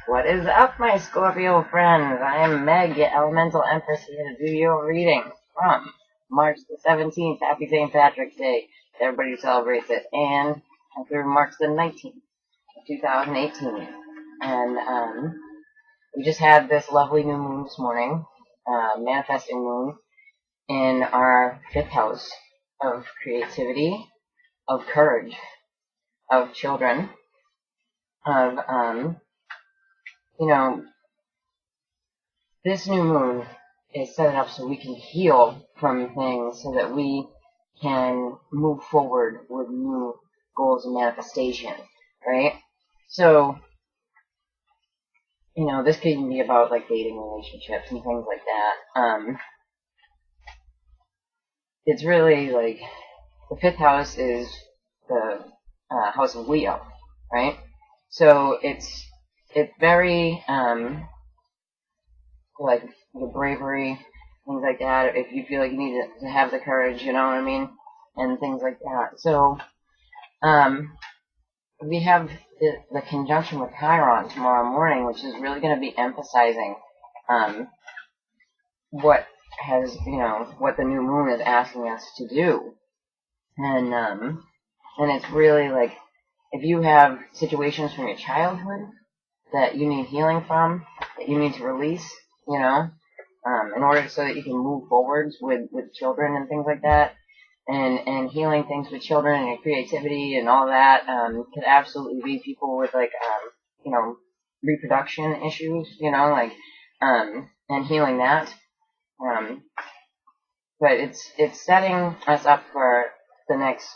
What is up, my Scorpio friends? I am Meg, your Elemental Empress, here to do your reading from March the 17th. Happy St. Patrick's Day to everybody who celebrates it, and through March the 19th, 2018. And we just had this lovely new moon this morning, manifesting moon, in our 5th house of creativity, of courage, of children, of, this new moon is set up so we can heal from things so that we can move forward with new goals and manifestation, right? So, this can be about, like, dating relationships and things like that. It's really, like, the 5th house is the house of Leo, right? So it's very, like, the bravery, things like that, if you feel like you need to have the courage, you know what I mean, and things like that. So, we have the conjunction with Chiron tomorrow morning, which is really going to be emphasizing, what the new moon is asking us to do. And it's really, like, if you have situations from your childhood that you need healing from, that you need to release, in order so that you can move forwards with children and things like that, and healing things with children and your creativity and all that, could absolutely be people with, like, reproduction issues, and healing that. But it's setting us up for the next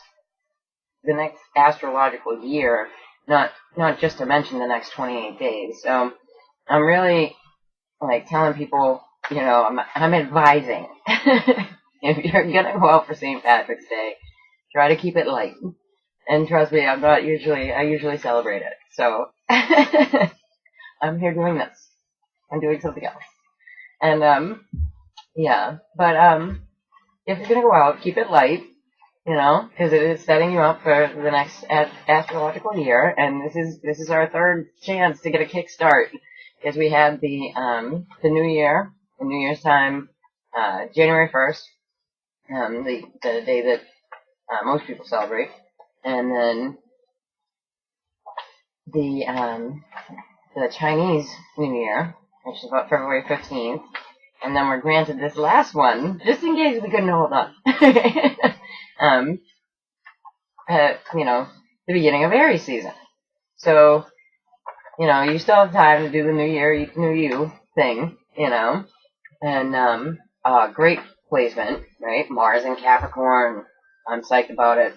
astrological year, not just to mention the next 28 days. So I'm really, like, telling people, I'm advising, if you're gonna go out for St. Patrick's Day, try to keep it light. And trust me, I usually celebrate it. So, I'm here doing this. I'm doing something else. And, yeah. But, if you're gonna go out, keep it light, because it is setting you up for the next astrological year, and this is our third chance to get a kickstart, because we had the New Year's time, January 1st, the day that most people celebrate, and then the Chinese New Year, which is about February 15th, and then we're granted this last one, just in case we couldn't hold on. The beginning of Aries season. So, you still have time to do the New Year, New You thing, and, great placement, right? Mars in Capricorn. I'm psyched about it.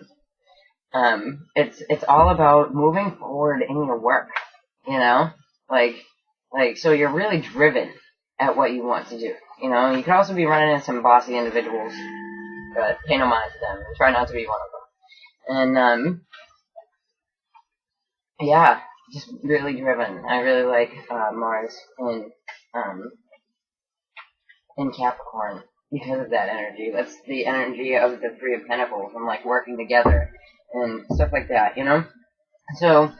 It's all about moving forward in your work, like, so you're really driven at what you want to do, You could also be running into some bossy individuals, but pay no mind to them, and try not to be one of them. And, yeah, just really driven. I really like, Mars in Capricorn because of that energy. That's the energy of the Three of Pentacles and, like, working together and stuff like that, So,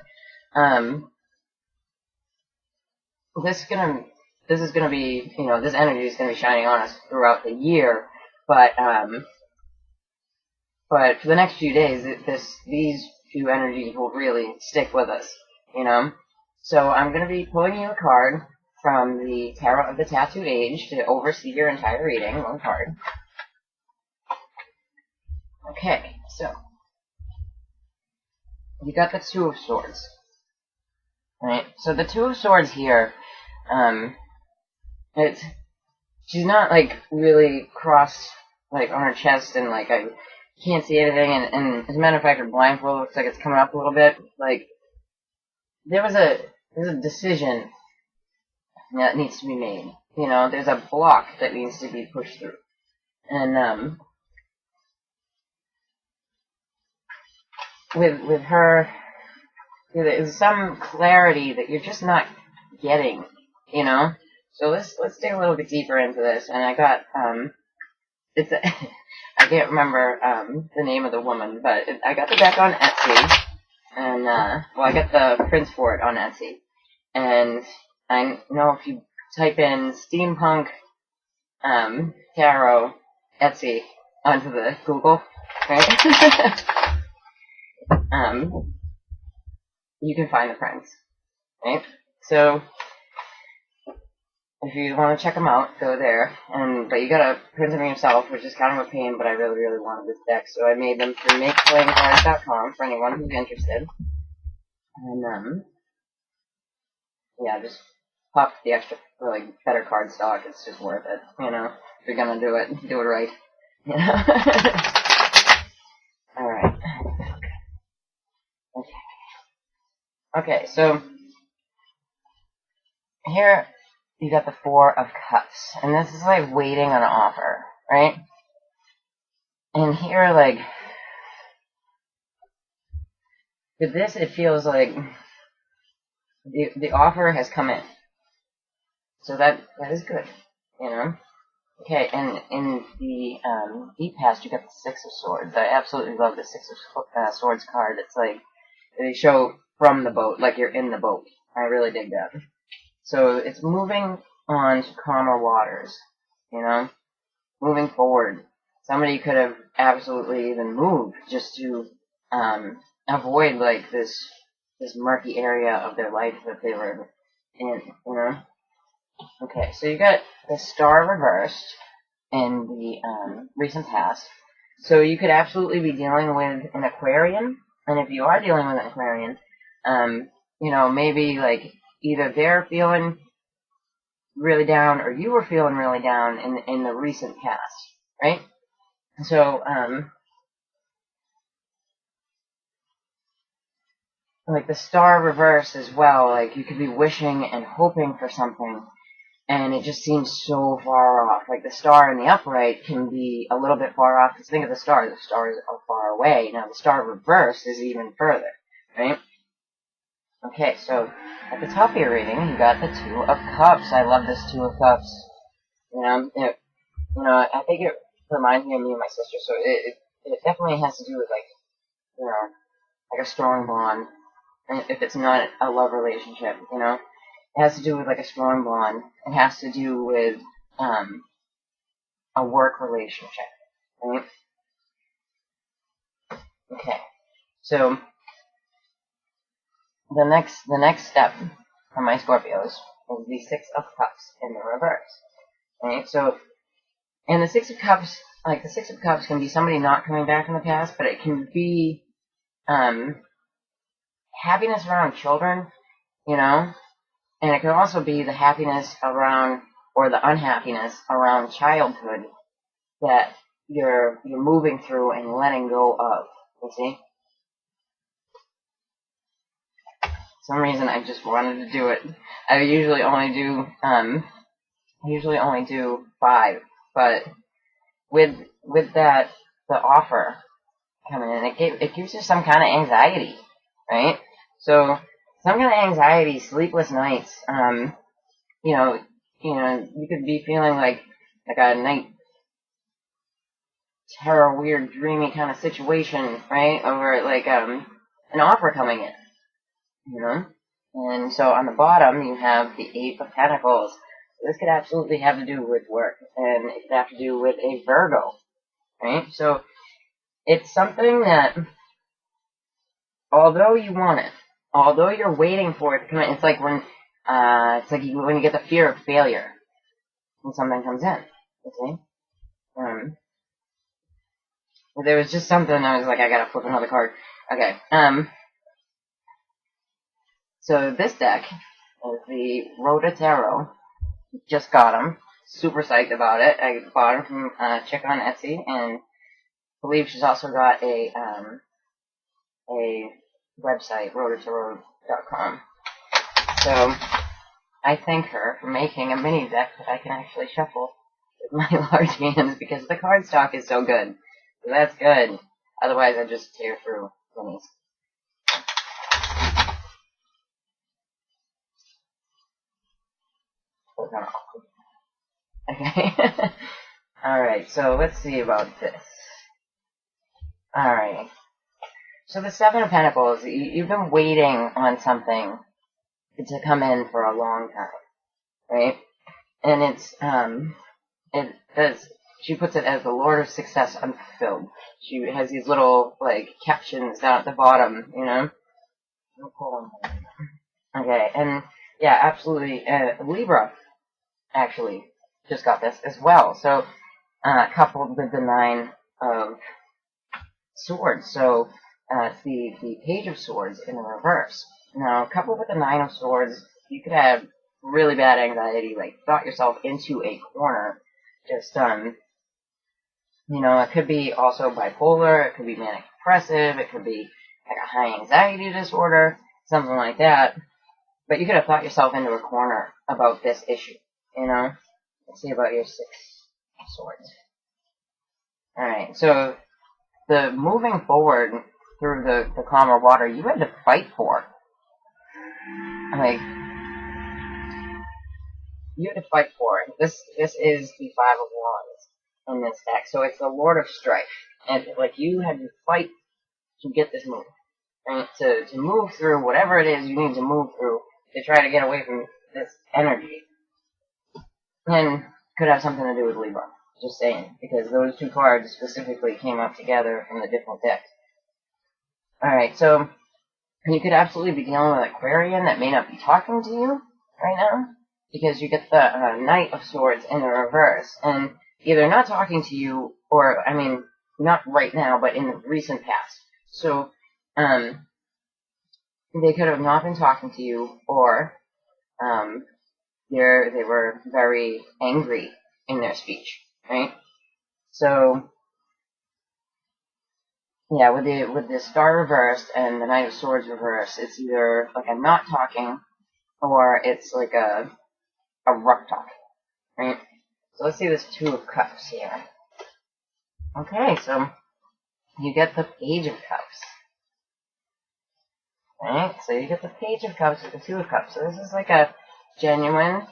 this is gonna be, this energy is gonna be shining on us throughout the year, but for the next few days, these few energies will really stick with us, So I'm going to be pulling you a card from the Tarot of the Tattooed Age to oversee your entire reading. One card. Okay, so you got the Two of Swords. Right? So the Two of Swords here, she's not, like, really crossed, like, on her chest, and, like, I can't see anything, and as a matter of fact, her blindfold looks like it's coming up a little bit. Like, there's a decision that needs to be made. There's a block that needs to be pushed through. And, with her, there's some clarity that you're just not getting, So let's dig a little bit deeper into this. And I got, I can't remember the name of the woman, but I got the deck on Etsy, and I got the prints for it on Etsy, And I know if you type in steampunk tarot Etsy onto the Google, right? You can find the prints, right? So if you want to check them out, go there. But you gotta print them yourself, which is kind of a pain. But I really, really wanted this deck, so I made them through MakePlayingCards.com for anyone who's interested. And yeah, just pop the extra for like better card stock. It's just worth it, you know. If you're gonna do it right, you know. All right. Okay. So here you got the Four of Cups, and this is like waiting on an offer, right? And here, like, with this, it feels like the offer has come in, so that is good, you know. Okay, and in the deep past, you got the Six of Swords. I absolutely love the Six of Swords card. It's like they show from the boat, like you're in the boat. I really dig that. So it's moving on to calmer waters, you know, moving forward. Somebody could have absolutely even moved just to avoid like this murky area of their life that they were in, you know. Okay, so you got the Star reversed in the recent past. So you could absolutely be dealing with an Aquarian, and if you are dealing with an Aquarian, you know, maybe like either they're feeling really down or you were feeling really down in the recent past, right? So, like the Star reverse as well, like you could be wishing and hoping for something, and it just seems so far off. Like the Star in the upright can be a little bit far off. Because think of the stars are far away. Now the Star reverse is even further, right? Okay, so at the top of your reading, you got the Two of Cups. I love this Two of Cups. You know, I think it reminds me of me and my sister. So it definitely has to do with like, you know, like a strong bond. And if it's not a love relationship, you know. It has to do with like a strong bond. It has to do with a work relationship, right? Okay. So the next step for my Scorpios is the Six of Cups in the reverse. Right? So and the Six of Cups, like the Six of Cups can be somebody not coming back from the past, but it can be happiness around children, you know? And it can also be the happiness around, or the unhappiness around childhood that you're moving through and letting go of. You see? For some reason I just wanted to do it. I usually only do 5, but with that the offer coming in, it gives you some kind of anxiety, right? So some kind of anxiety, sleepless nights. You know, you could be feeling like a night terror, weird, dreamy kind of situation, right? Over like an offer coming in, you know. And so on the bottom you have the Eight of Pentacles. This could absolutely have to do with work, and it could have to do with a Virgo, right? So it's something that, although you want it, although you're waiting for it to come in, it's like when you get the fear of failure when something comes in. You see? There was just something I was like, I gotta flip another card. Okay. So this deck is the Rhoda Tarot. Just got them. Super psyched about it. I bought them from a chick on Etsy, and I believe she's also got a website, rhodatarot.com. So I thank her for making a mini deck that I can actually shuffle with my large hands because the card stock is so good. So that's good. Otherwise, I just tear through minis. Okay. Alright, so let's see about this. Alright. So the Seven of Pentacles, you've been waiting on something, to come in for a long time, right? And it does. She puts it as the Lord of Success Unfulfilled. She has these little like captions down at the bottom, you know. Okay, and yeah, absolutely. Libra actually just got this as well. So coupled with the Nine of Swords, so it's the Page of Swords in the reverse. Now, coupled with the Nine of Swords, you could have really bad anxiety, like thought yourself into a corner. Just you know, it could be also bipolar, it could be manic depressive, it could be like a high anxiety disorder, something like that. But you could have thought yourself into a corner about this issue, you know? Let's see about your Six of Swords. Alright, so the moving forward through the calmer water, you had to fight for. Like, you had to fight for it. This is the Five of Wands in this deck, so it's the Lord of Strife. And, like, you had to fight to get this move. Right? To move through whatever it is you need to move through to try to get away from this energy. And could have something to do with Libra. Just saying. Because those two cards specifically came up together in the different decks. Alright, so you could absolutely be dealing with Aquarian that may not be talking to you right now. Because you get the Knight of Swords in the reverse. And either not talking to you, or, I mean, not right now, but in the recent past. So, they could have not been talking to you, or they were very angry in their speech, right? So, yeah, with the Star reversed and the Knight of Swords reversed, it's either like a not talking, or it's like a rough talk, right? So let's see this Two of Cups here. Okay, so you get the Page of Cups. Right? So you get the Page of Cups with the Two of Cups. So this is like a genuine,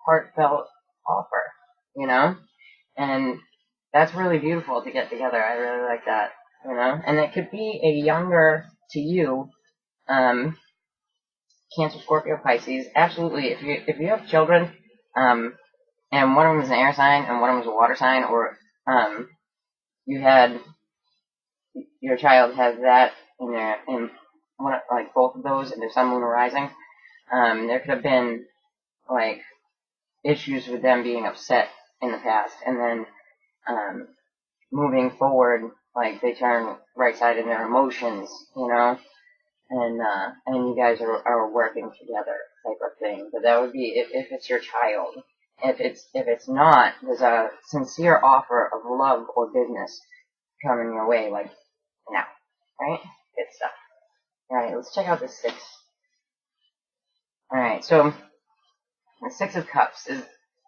heartfelt offer, you know? And that's really beautiful to get together. I really like that, you know? And it could be a younger to you, Cancer, Scorpio, Pisces. Absolutely. If you have children, and one of them is an air sign and one of them is a water sign, or you had your child has that in one, like both of those in their sun, moon, or rising, there could have been like issues with them being upset in the past, and then moving forward, like they turn right side in their emotions, you know, and you guys are working together type of thing. But that would be if it's your child. If it's not, there's a sincere offer of love or business coming your way, like now, right? Good stuff. All right, let's check out the Six. All right, so the Six of Cups is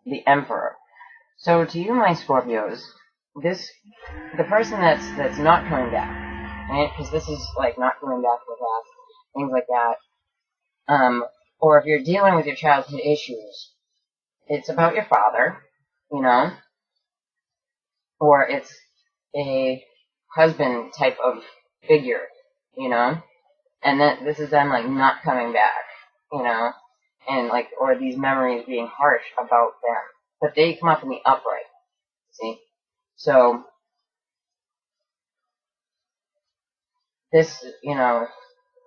the Emperor. So to you, my Scorpios, the person that's not coming back, right? Because this is like not coming back from the past, things like that. Or if you're dealing with your childhood issues, it's about your father, you know, or it's a husband type of figure, you know, and then this is them like not coming back, you know, and like, or these memories being harsh about them, but they come up in the upright, see? So, this, you know,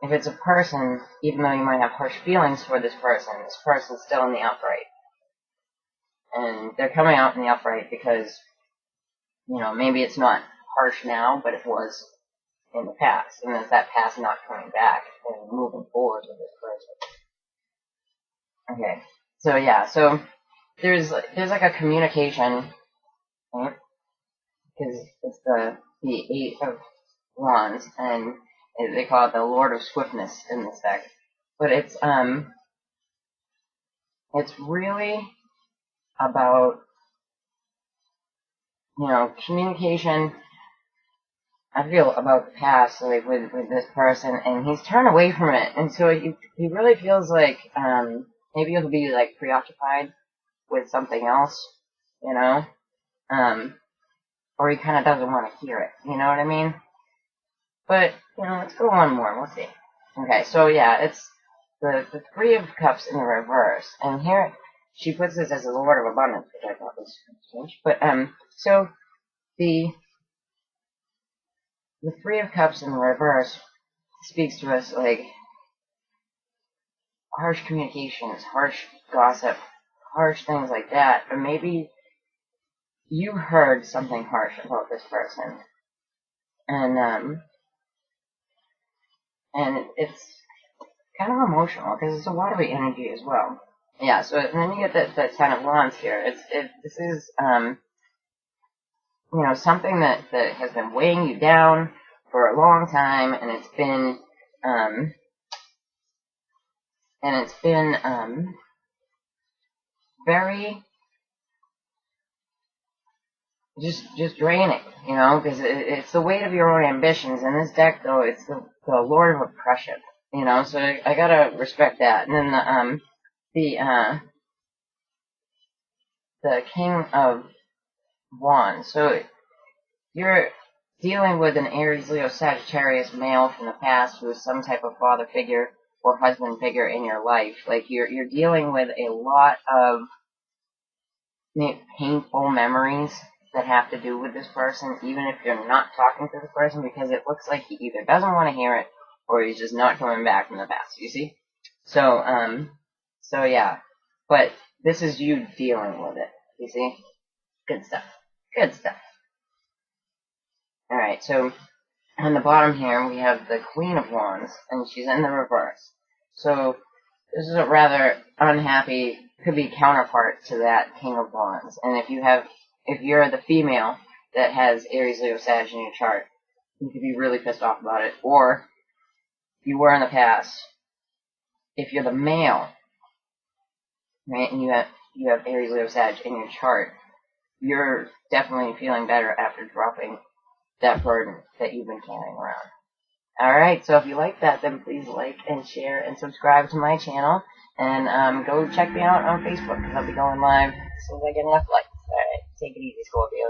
if it's a person, even though you might have harsh feelings for this person's still in the upright. And they're coming out in the upright because, you know, maybe it's not harsh now, but it was in the past. And there's that past not coming back and moving forward with this person. Okay. So yeah, so there's like a communication, right? Because it's the Eight of Wands, and they call it the Lord of Swiftness in this deck. But it's really about, you know, communication. I feel about the past, like with this person, and he's turned away from it, and so he really feels like maybe he'll be like preoccupied with something else, you know, or he kind of doesn't want to hear it, you know what I mean? But you know, let's go one more. We'll see. Okay, so yeah, it's the Three of Cups in the reverse, and here she puts this as the Lord of Abundance, which I thought was strange. But so the Three of Cups in the reverse speaks to us like harsh communications, harsh gossip, harsh things like that. But maybe you heard something harsh about this person, and it's kind of emotional because it's a watery energy as well. Yeah, so and then you get that Ten of Wands here. This is something that has been weighing you down for a long time, and it's been very just draining, because it's the weight of your own ambitions. In this deck, though, it's the Lord of Oppression, so I gotta respect that. And then the King of Wands. So you're dealing with an Aries, Leo, Sagittarius male from the past who is some type of father figure or husband figure in your life. Like you're dealing with a lot of painful memories that have to do with this person, even if you're not talking to the person, because it looks like he either doesn't want to hear it or he's just not coming back from the past, you see? So yeah. But this is you dealing with it, you see? Good stuff. Good stuff. Alright, so on the bottom here we have the Queen of Wands, and she's in the reverse. So this is a rather unhappy, could be counterpart to that King of Wands. And if you're the female that has Aries, Leo, Sag in your chart, you could be really pissed off about it. Or you were in the past. If you're the male, right, and you have Aries, Leo, Sag in your chart, you're definitely feeling better after dropping that burden that you've been carrying around. Alright, so if you like that, then please like and share and subscribe to my channel. And go check me out on Facebook, because I'll be going live as soon as I get enough likes. Alright, take it easy, Scorpio.